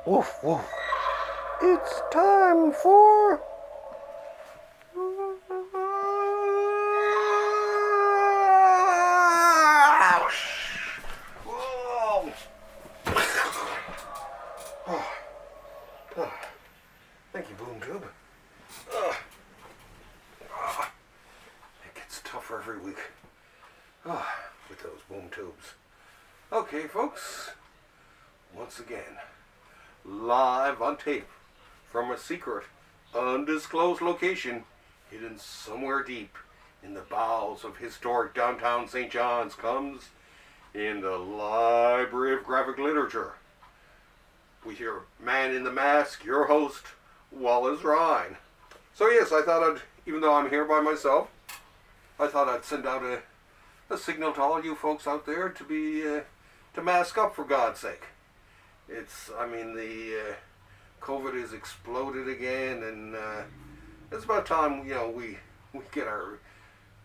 Woof, woof. It's time for... Thank you, Boom Tube. It gets tougher every week with those Boom Tubes. Okay, folks. Once again, live on tape from a secret, undisclosed location hidden somewhere deep in the bowels of historic downtown St. John's comes in the Library of Graphic Literature. We hear Man in the Mask, your host, Wallace Ryan. So yes, I thought I'd, even though I'm here by myself, I thought I'd send out a signal to all you folks out there to be, to mask up, for God's sake. The COVID has exploded again, and it's about time, we get our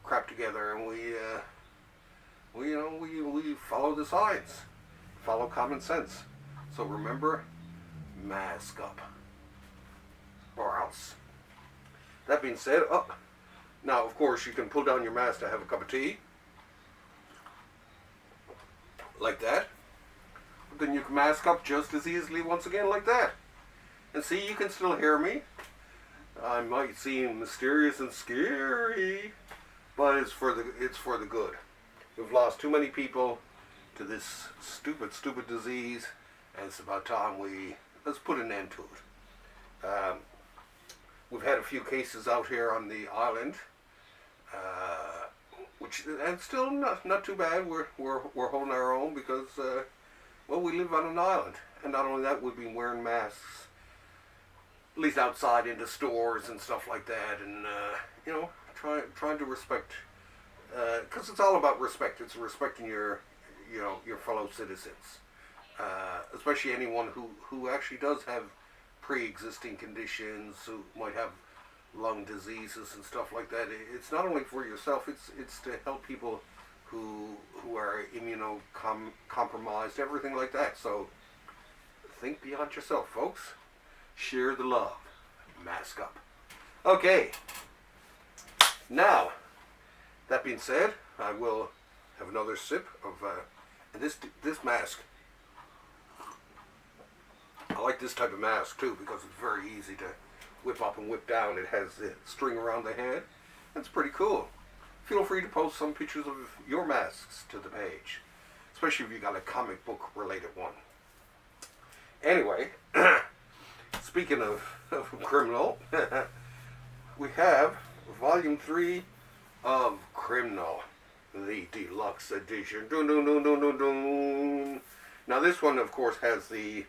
crap together and we follow the science, follow common sense. So remember, mask up, or else. That being said, now of course you can pull down your mask to have a cup of tea, like that. But then you can mask up just as easily once again like that. And see, you can still hear me. I might seem mysterious and scary, but it's for the good. We've lost too many people to this stupid disease, and it's about time let's put an end to it. We've had a few cases out here on the island, and still not too bad. We're holding our own because we live on an island, and not only that, we've been wearing masks, at least outside into stores and stuff like that, and trying to respect, because it's all about respect. It's respecting your fellow citizens, especially anyone who actually does have pre-existing conditions, who might have lung diseases and stuff like that. It's not only for yourself, it's to help people who are immunocompromised, everything like that. So think beyond yourself, folks. Share the love. Mask up. Okay. Now, that being said, I will have another sip of this mask. I like this type of mask too because it's very easy to whip up and whip down. It has the string around the head. That's pretty cool. Feel free to post some pictures of your masks to the page, especially if you got a comic book related one. Anyway, speaking of criminal, we have Volume 3 of Criminal, the deluxe edition. Dun, dun, dun, dun, dun, dun. Now this one, of course, has the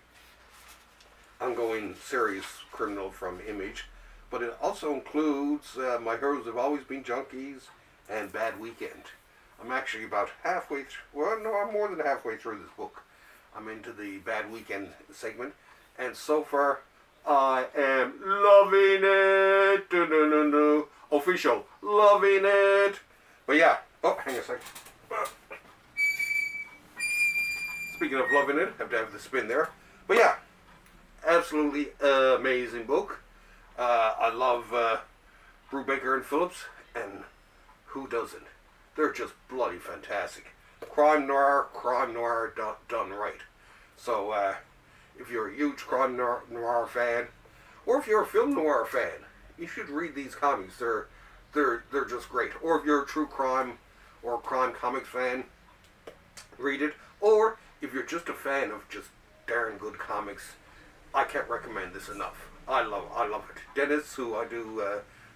ongoing series Criminal from Image, but it also includes My Heroes Have Always Been Junkies and Bad Weekend. I'm actually about halfway through, well, no, I'm more than halfway through this book. I'm into the Bad Weekend segment, and so far, I am loving it. Dun, dun, dun, dun. Official, loving it. But yeah, hang on a second. Speaking of loving it, have to have the spin there. But yeah, absolutely amazing book. I love Brubaker and Phillips, and who doesn't? They're just bloody fantastic. Crime noir done right. So if you're a huge crime noir fan, or if you're a film noir fan, you should read these comics. They're just great. Or if you're a true crime or crime comics fan, read it. Or if you're just a fan of just darn good comics, I can't recommend this enough. I love it. Dennis, who I do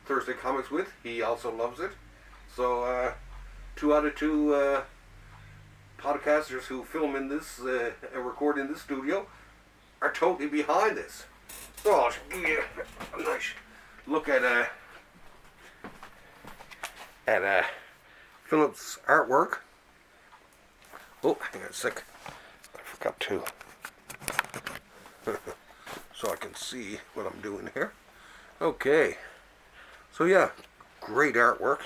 Thursday Comics with, he also loves it. So 2 out of 2 podcasters who film in this and record in this studio are totally behind this. So I'll give you a nice look at Philip's artwork. Oh, hang on a sec. I forgot to. So I can see what I'm doing here. Okay. So yeah, great artwork.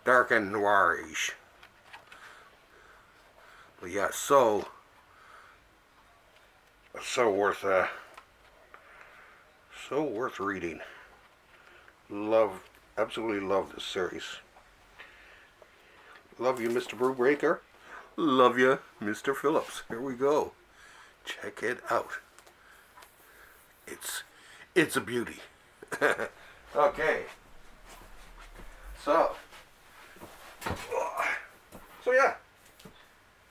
Dark and noirish. But yeah, so worth reading. Absolutely love this series. Love you, Mr. Brubaker. Love you, Mr. Phillips. Here we go. Check it out. It's a beauty. Okay. So yeah.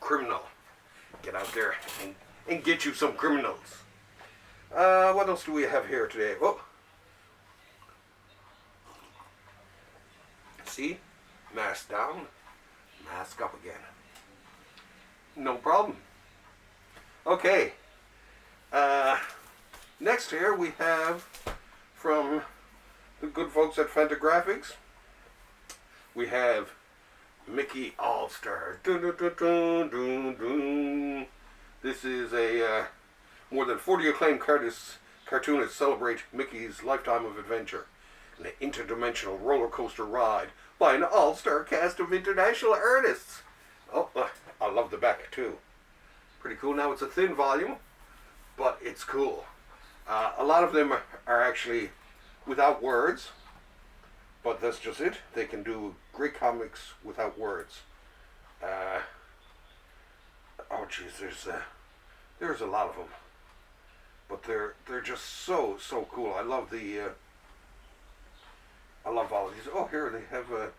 Criminal. Get out there and get you some criminals. What else do we have here today? Oh. See? Mask down, mask up again. No problem. Okay. Next here we have from the good folks at Fantagraphics. We have Mickey All-Star. Dun, dun, dun, dun, dun, dun. This is a more than 40 acclaimed cartoonists celebrate Mickey's lifetime of adventure. An interdimensional roller coaster ride by an all-star cast of international artists. Oh, I love the back too. Pretty cool. Now it's a thin volume, but it's cool. A lot of them are actually without words, but that's just it. They can do great comics without words. Oh geez, there's a lot of them, but they're just so cool. I love all of these. Oh, here they have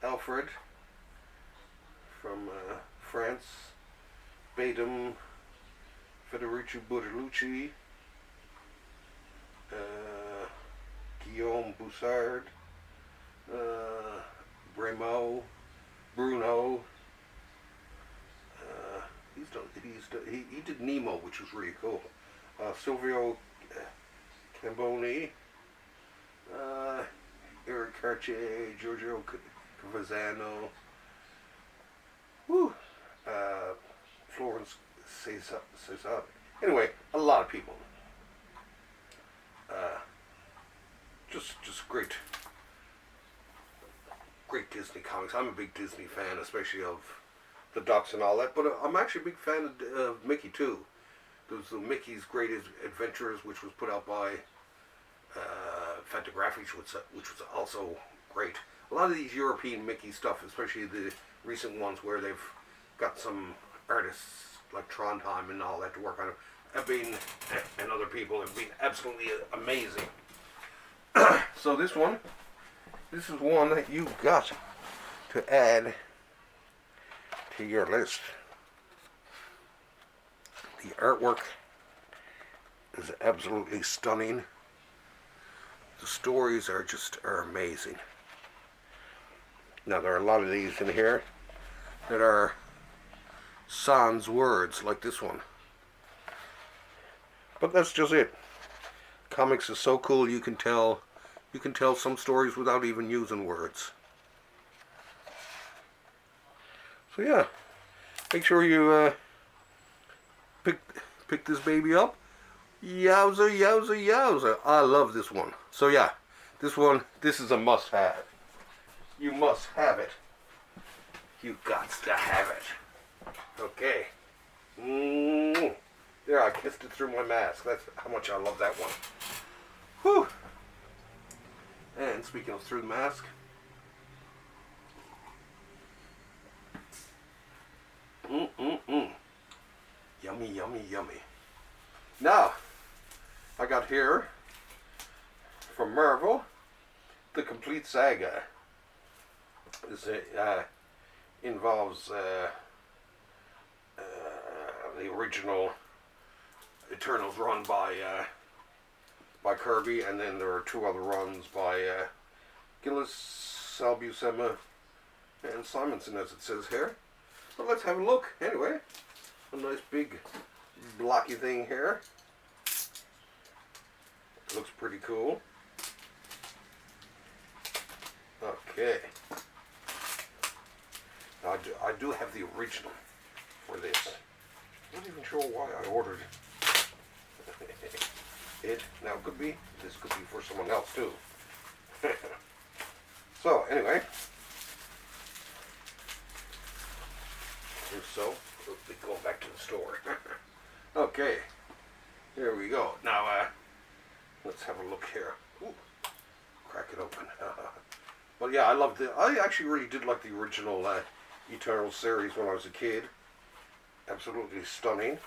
Alfred from France, Badum, Federico Bertolucci, Guillaume Boussard, Bremo, Bruno. He did Nemo, which was really cool. Silvio Camboni, Eric Cartier, Giorgio Cavazzano, Florence Cesar. Anyway, a lot of people. Just great Disney comics. I'm a big Disney fan, especially of the Ducks and all that. But I'm actually a big fan of Mickey too. There's the Mickey's Great Adventures, which was put out by Fantagraphics, which was also great. A lot of these European Mickey stuff, especially the recent ones where they've got some artists like Trondheim and all that to work on it, and other people have been absolutely amazing. So this is one that you've got to add to your list. The artwork is absolutely stunning. The stories are amazing. Now there are a lot of these in here that are sans words, like this one. But that's just it. Comics is so cool. You can tell some stories without even using words. So yeah, make sure you pick this baby up. Yowza, yowza, yowza. I love this one. So yeah, this is a must-have. You must have it. You got to have it. Okay. There, I kissed it through my mask. That's how much I love that one. Whew. And speaking of through the mask, yummy, yummy, yummy. Now, I got here from Marvel, the Complete Saga. This involves the original Eternals run by Kirby, and then there are two other runs by Gillis, Salbusema, and Simonson, as it says here. So let's have a look. Anyway, a nice big blocky thing here. Looks pretty cool. Okay. Now I do have the original for this. I'm not even sure why I ordered it. Now this could be for someone else too. So anyway, If so, we'll be going back to the store. Okay, here we go. Now, let's have a look here. Ooh, crack it open. But yeah, I actually really did like the original Eternal series when I was a kid. Absolutely stunning.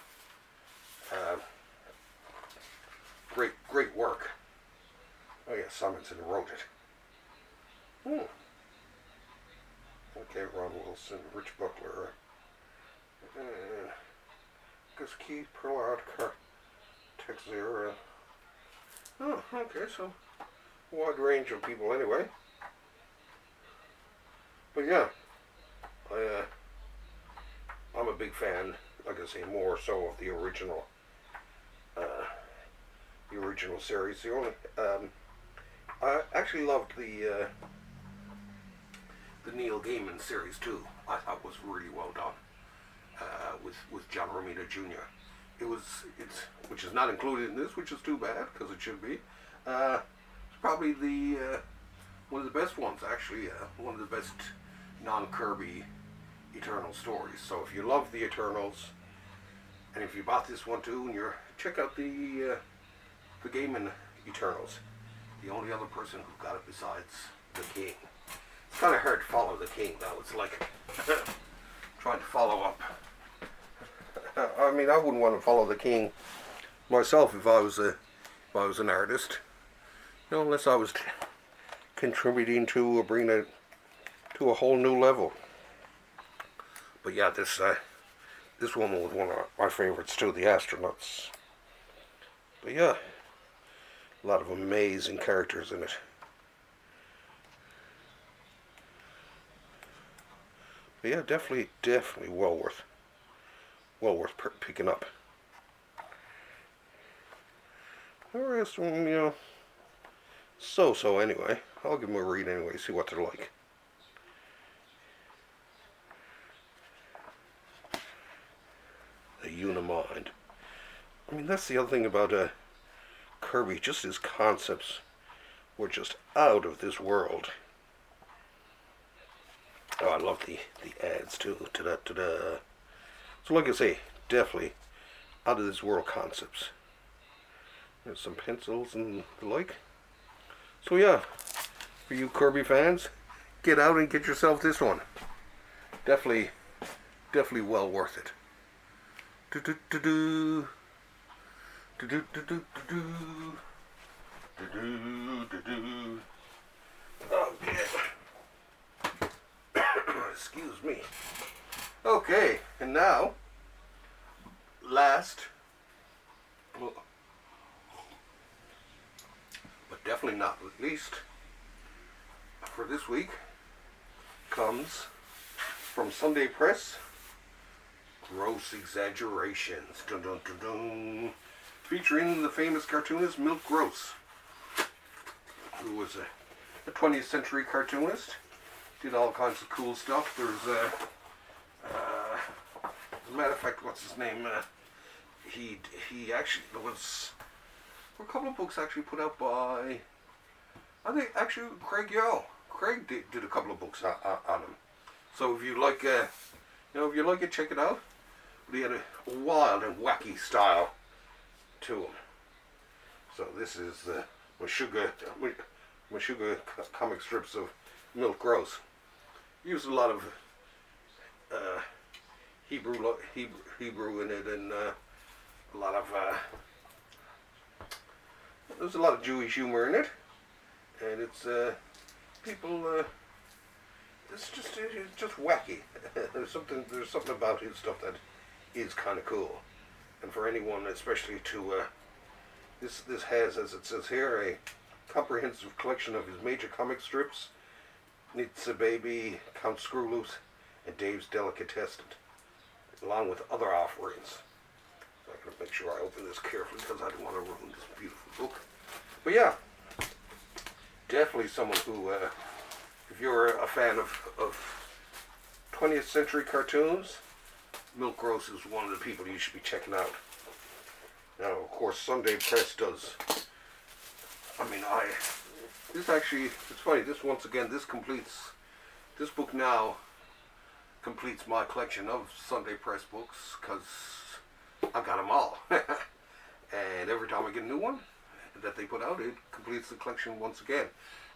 Great work. Oh yeah, Simonson wrote it. Okay, Ron Wilson, Rich Buckler, Gus Keith, Perlard, Texera. Oh, okay, so wide range of people anyway. But yeah, I'm a big fan, like I say, more so of the original series. The only I actually loved the Neil Gaiman series too. I thought was really well done with John Romita Jr. It's which is not included in this, which is too bad because it should be. It's probably the one of the best ones actually. One of the best non-Kirby Eternal stories. So if you love the Eternals, and if you bought this one too, and check out the Gaiman Eternals. The only other person who got it besides the King. It's kind of hard to follow the King though. It's like trying to follow up. I mean, I wouldn't want to follow the King myself if I was an artist. You know, unless I was contributing to or bringing it to a whole new level. But yeah, this one was one of my favorites too, the Astronauts. But yeah, a lot of amazing characters in it. But yeah, definitely well worth picking up. The rest of them, you know, so anyway. I'll give them a read anyway, see what they're like. The Unimind. I mean, that's the other thing about Kirby. Just his concepts were just out of this world. Oh, I love the ads too. Ta-da. So like I say, definitely out of this world concepts. There's some pencils and the like. So yeah, for you Kirby fans, get out and get yourself this one. Definitely well worth it. Oh, yeah. Excuse me. Okay, and now, last, but definitely not least, for this week, comes from Sunday Press, Gross Exaggerations, dun, dun, dun, dun, featuring the famous cartoonist Milt Gross, who was a 20th century cartoonist, did all kinds of cool stuff. There's as a matter of fact, what's his name? He actually, there was a couple of books actually put out by, I think actually Craig Yow. Craig did a couple of books on him. So if you like, if you like it, check it out. But he had a wild and wacky style to him. So this is the Meshuggah comic strips of Milt Gross. He used a lot of Hebrew in it, and a lot of there's a lot of Jewish humor in it, and it's people. It's just wacky. There's something about his stuff that is kind of cool, and for anyone, especially to this has, as it says here, a comprehensive collection of his major comic strips, Nitsa Baby, Count Screwloose, and Dave's Delicatessen, along with other offerings. So I'm going to make sure I open this carefully because I don't want to ruin this beautiful book. But yeah, definitely someone who, if you're a fan of 20th century cartoons, Milt Gross is one of the people you should be checking out. Now, of course, Sunday Press does. I mean, it's funny, this once again, this book now completes my collection of Sunday press books, because I've got them all. And every time I get a new one that they put out, it completes the collection once again.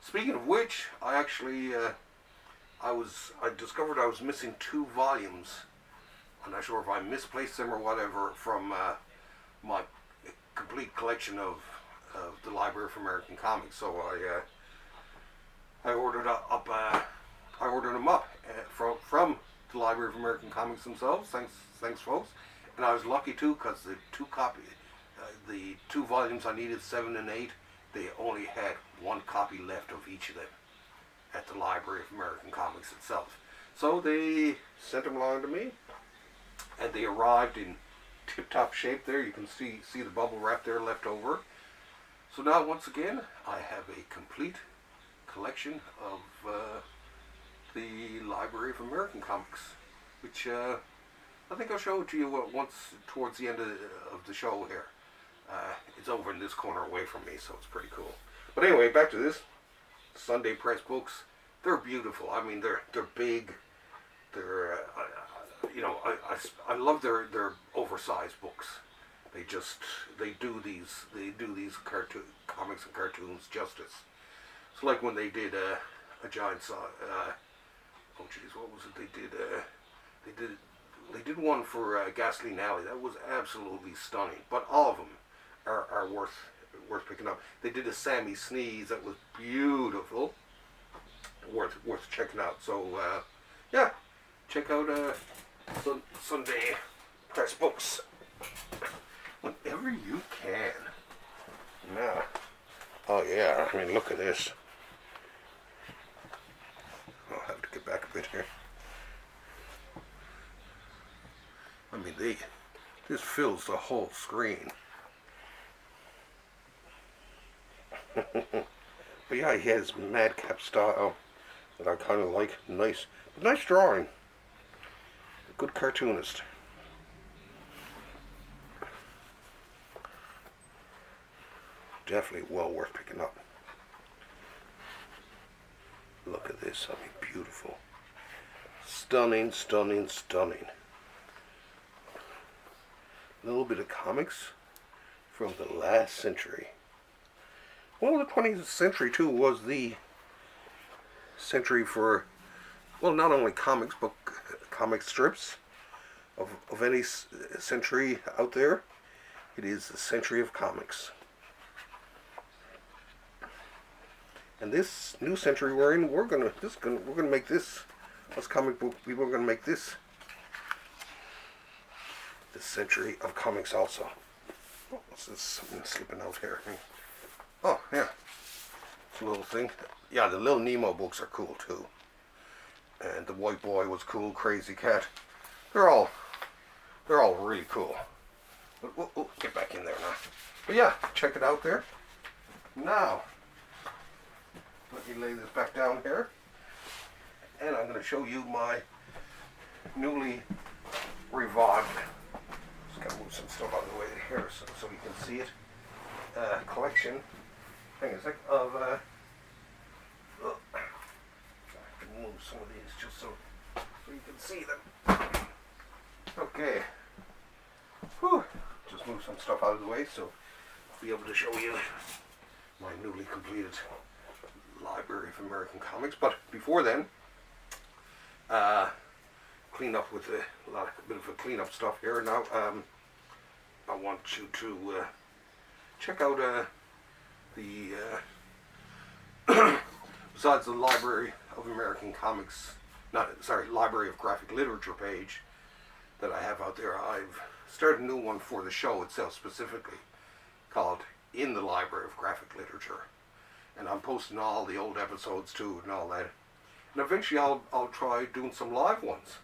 Speaking of which, I actually, I discovered I was missing 2 volumes. I'm not sure if I misplaced them or whatever from my complete collection of the Library of American Comics. So I ordered them up from the Library of American Comics themselves. Thanks, folks. And I was lucky too, because the 2 volumes I needed, 7 and 8, they only had 1 copy left of each of them at the Library of American Comics itself. So they sent them along to me, and they arrived in tip-top shape there. You can see the bubble wrap there left over. So now, once again, I have a complete collection of the Library of American Comics, which I think I'll show it to you once towards the end of the show here. It's over in this corner away from me, so it's pretty cool. But anyway, back to this. Sunday press books. They're beautiful. I mean, they're big. They're I love their oversized books. They do these comics and cartoons justice. It's like when they did a giant oh geez, what was it they did one for Gasoline Alley. That was absolutely stunning. But all of them are worth picking up. They did a Sammy Sneeze that was beautiful, worth checking out. So yeah, check out Sunday press books whenever you can. Now, oh yeah, I mean, look at this. I'll have to get back a bit here. I mean, this fills the whole screen. But yeah, he has madcap style that I kind of like. Nice drawing. A good cartoonist. Definitely well worth picking up. Look at this. I mean, beautiful. Stunning, stunning, stunning. A little bit of comics from the last century. Well, the 20th century, too, was the century for, well, not only comics, but comic strips of any century out there. It is the century of comics. And this new century we're in, we're gonna make this, as comic book people, we're gonna make this the century of comics also. Oh, what's this? Something slipping out here. Oh, yeah. It's a little thing. Yeah, the Little Nemo books are cool too. And the White Boy was cool. Crazy Cat. They're all really cool. But we'll get back in there now. But yeah, check it out there. Now, let me lay this back down here. And I'm going to show you my newly revived. Just got to move some stuff out of the way here so you can see it. Collection. Hang on a sec. Of I can move some of these just so you can see them. Okay. Whew. Just move some stuff out of the way so I'll be able to show you my newly completed Library of American Comics. But before then, clean up with a bit of a cleanup stuff here. Now, I want you to check out the besides the Library of American Comics, Library of Graphic Literature page that I have out there. I've started a new one for the show itself specifically, called In the Library of Graphic Literature, and I'm posting all the old episodes too and all that. And eventually I'll try doing some live ones.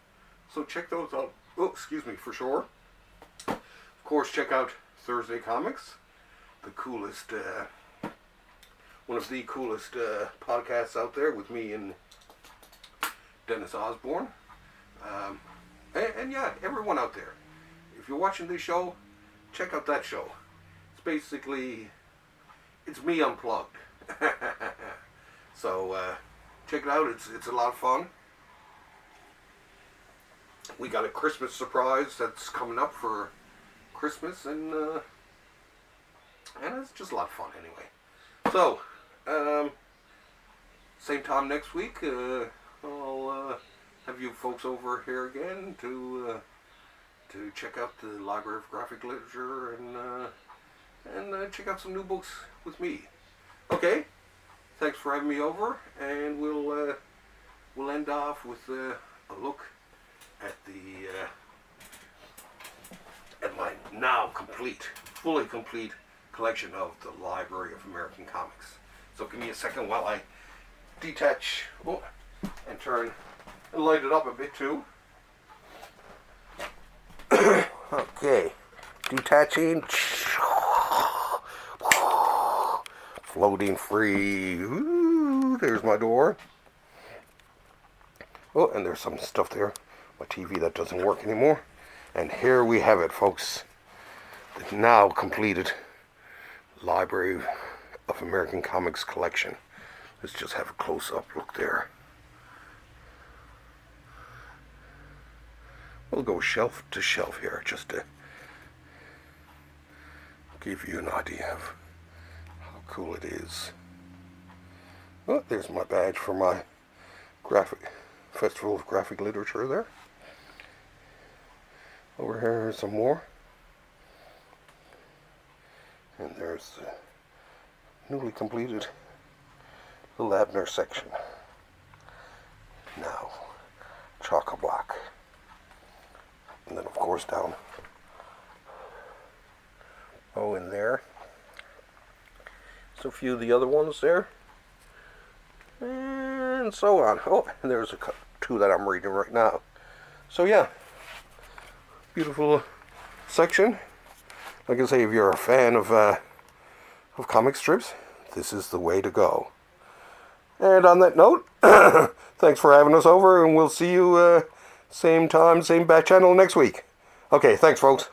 So check those out. Oh, excuse me, for sure. Of course, check out Thursday Comics, the coolest, one of the coolest podcasts out there with me and Dennis Osborne. And yeah, everyone out there, if you're watching this show, check out that show. It's basically, it's me unplugged. So check it out. It's a lot of fun. we got a Christmas surprise that's coming up for Christmas, and it's just a lot of fun anyway. So, same time next week, I'll have you folks over here again to check out the Library of Graphic Literature and check out some new books with me. Okay, thanks for having me over, and we'll end off with a look at at my now fully complete collection of the Library of American Comics. So give me a second while I detach and turn and light it up a bit too. Okay, detaching, floating free. Ooh, there's my door. Oh, and there's some stuff there. My TV that doesn't work anymore. And here we have it, folks. The now completed Library of American Comics collection. Let's just have a close-up look there. We'll go shelf to shelf here just to give you an idea of how cool it is. Oh, there's my badge for my Festival of Graphic Literature there. Over here is some more. And there's the newly completed Little Abner section. Now, chock-a-block. And then, of course, down in there. So a few of the other ones there. And so on. Oh, and there's two that I'm reading right now. So, yeah. Beautiful section. Like I say, if you're a fan of comic strips, this is the way to go. And on that note, thanks for having us over, and we'll see you same time, same bat channel next week. Okay, thanks, folks.